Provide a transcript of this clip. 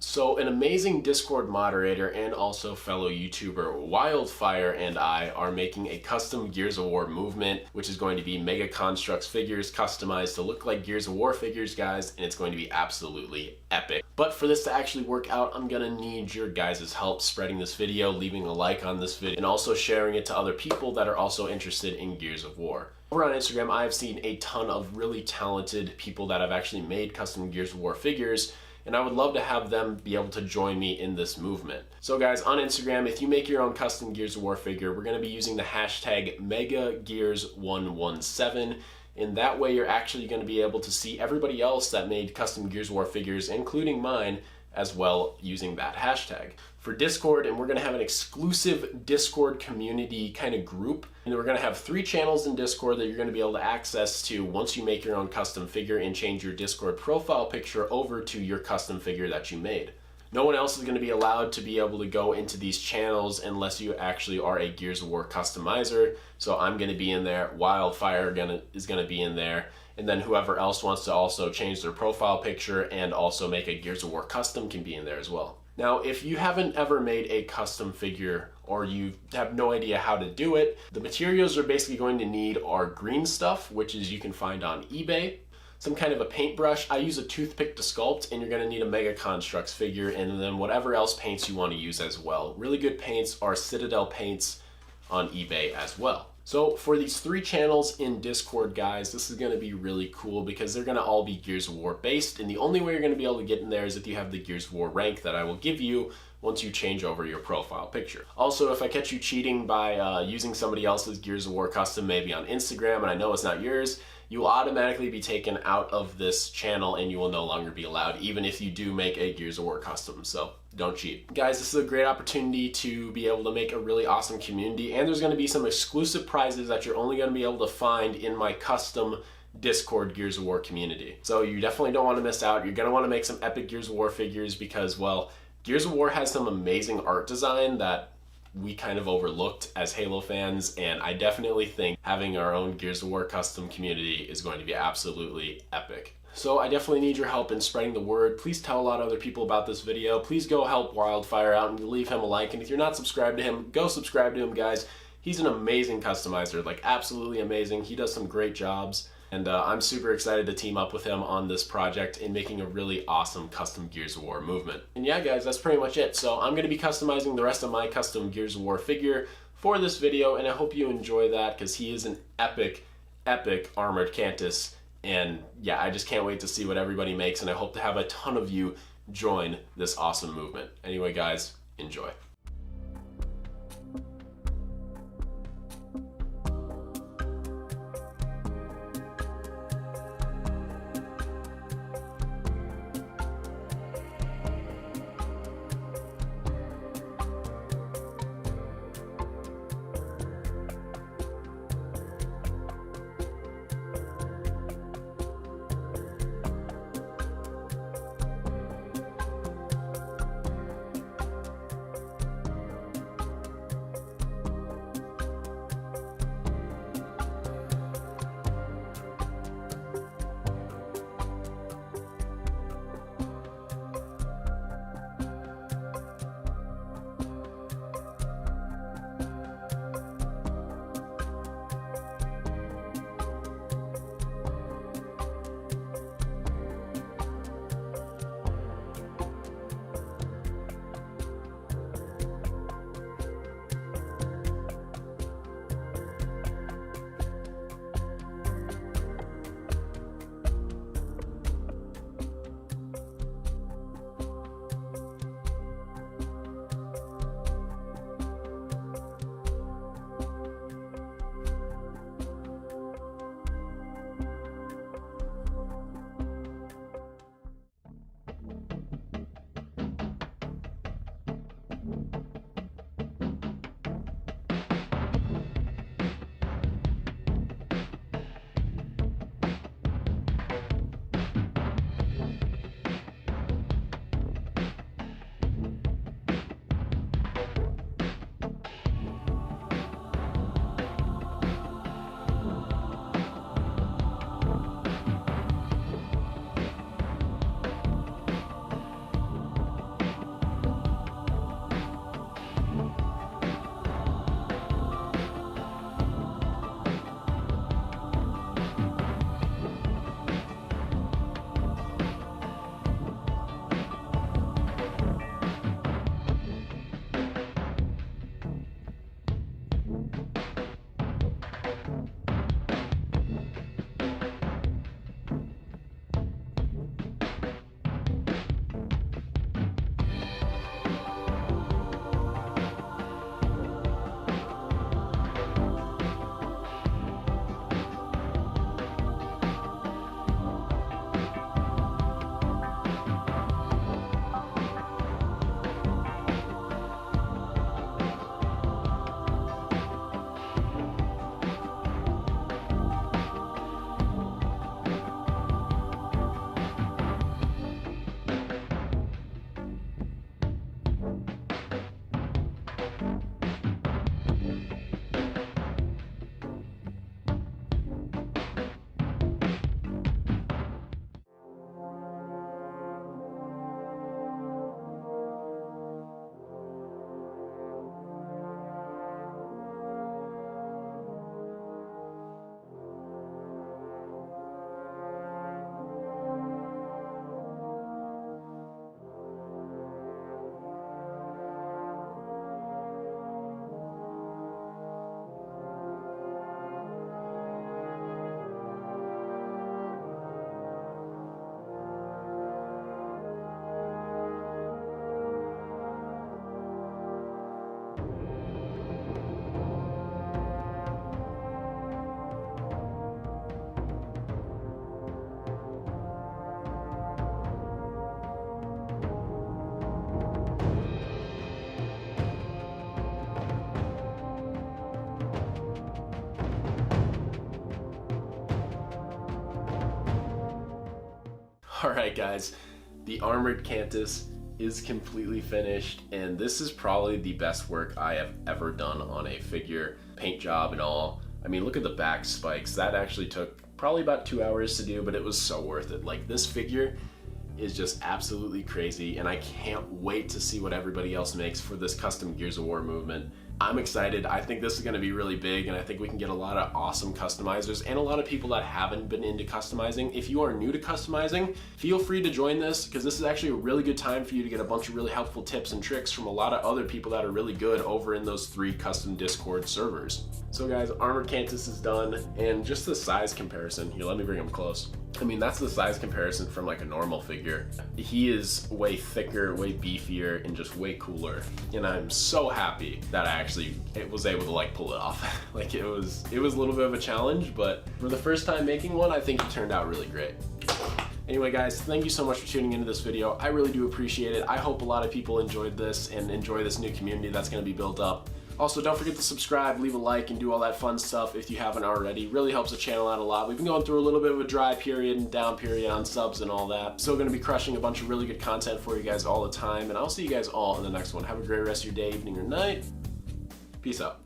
So an amazing Discord moderator and also fellow YouTuber Wildfyre and I are making a custom Gears of War movement, which is going to be Mega Construx figures customized to look like Gears of War figures, guys, and it's going to be absolutely epic. But for this to actually work out, I'm gonna need your guys' help spreading this video, leaving a like on this video, and also sharing it to other people that are also interested in Gears of War. Over on Instagram, I've seen a ton of really talented people that have actually made custom Gears of War figures, and I would love to have them be able to join me in this movement. So guys, on Instagram, if you make your own custom Gears of War figure, we're going to be using the hashtag MegaGears117. In that way, you're actually going to be able to see everybody else that made custom Gears of War figures, including mine, as well, using that hashtag. For Discord, and we're going to have an exclusive Discord community kind of group, and we're going to have 3 channels in Discord that you're going to be able to access to once you make your own custom figure and change your Discord profile picture over to your custom figure that you made. No one else is going to be allowed to be able to go into these channels unless you actually are a Gears of War customizer. So I'm going to be in there, Wildfyre is going to be in there, and then whoever else wants to also change their profile picture and also make a Gears of War custom can be in there as well. Now, if you haven't ever made a custom figure or you have no idea how to do it, the materials you're basically going to need are green stuff, which is you can find on eBay, some kind of a paintbrush. I use a toothpick to sculpt, and you're going to need a Mega Construx figure, and then whatever else paints you want to use as well. Really good paints are Citadel paints on eBay as well. So for these 3 channels in Discord, guys, this is going to be really cool because they're going to all be Gears of War based, and the only way you're going to be able to get in there is if you have the Gears of War rank that I will give you once you change over your profile picture. Also, if I catch you cheating by using somebody else's Gears of War custom, maybe on Instagram, and I know it's not yours, you will automatically be taken out of this channel and you will no longer be allowed, even if you do make a Gears of War custom, so don't cheat. Guys, this is a great opportunity to be able to make a really awesome community, and there's going to be some exclusive prizes that you're only going to be able to find in my custom Discord Gears of War community. So you definitely don't want to miss out. You're going to want to make some epic Gears of War figures because, well, Gears of War has some amazing art design that we kind of overlooked as Halo fans, and I definitely think having our own Gears of War custom community is going to be absolutely epic. So I definitely need your help in spreading the word. Please tell a lot of other people about this video. Please go help Wildfyre out and leave him a like, and if you're not subscribed to him, go subscribe to him, guys. He's an amazing customizer, like absolutely amazing. He does some great jobs, and I'm super excited to team up with him on this project in making a really awesome custom Gears of War movement. And yeah, guys, that's pretty much it. So I'm going to be customizing the rest of my custom Gears of War figure for this video, and I hope you enjoy that because he is an epic, epic armored Cantus. And yeah, I just can't wait to see what everybody makes, and I hope to have a ton of you join this awesome movement. Anyway, guys, enjoy. All right, guys, the armored Kantus is completely finished, and this is probably the best work I have ever done on a figure, paint job and all. I mean, look at the back spikes. That actually took probably about 2 hours to do, but it was so worth it. Like, this figure is just absolutely crazy, and I can't wait to see what everybody else makes for this custom Gears of War movement. I'm excited. I think this is going to be really big, and I think we can get a lot of awesome customizers and a lot of people that haven't been into customizing. If you are new to customizing, feel free to join this, because this is actually a really good time for you to get a bunch of really helpful tips and tricks from a lot of other people that are really good over in those 3 custom Discord servers. So guys, armored Kantus is done, and just the size comparison. Here, let me bring him close. I mean, that's the size comparison from like a normal figure. He is way thicker, way beefier, and just way cooler. And I'm so happy that I actually was able to like pull it off. Like it was a little bit of a challenge, but for the first time making one, I think it turned out really great. Anyway guys, thank you so much for tuning into this video. I really do appreciate it. I hope a lot of people enjoyed this and enjoy this new community that's gonna be built up. Also, don't forget to subscribe, leave a like, and do all that fun stuff if you haven't already. Really helps the channel out a lot. We've been going through a little bit of a dry period and down period on subs and all that. Still gonna be crushing a bunch of really good content for you guys all the time, and I'll see you guys all in the next one. Have a great rest of your day, evening, or night. Peace out.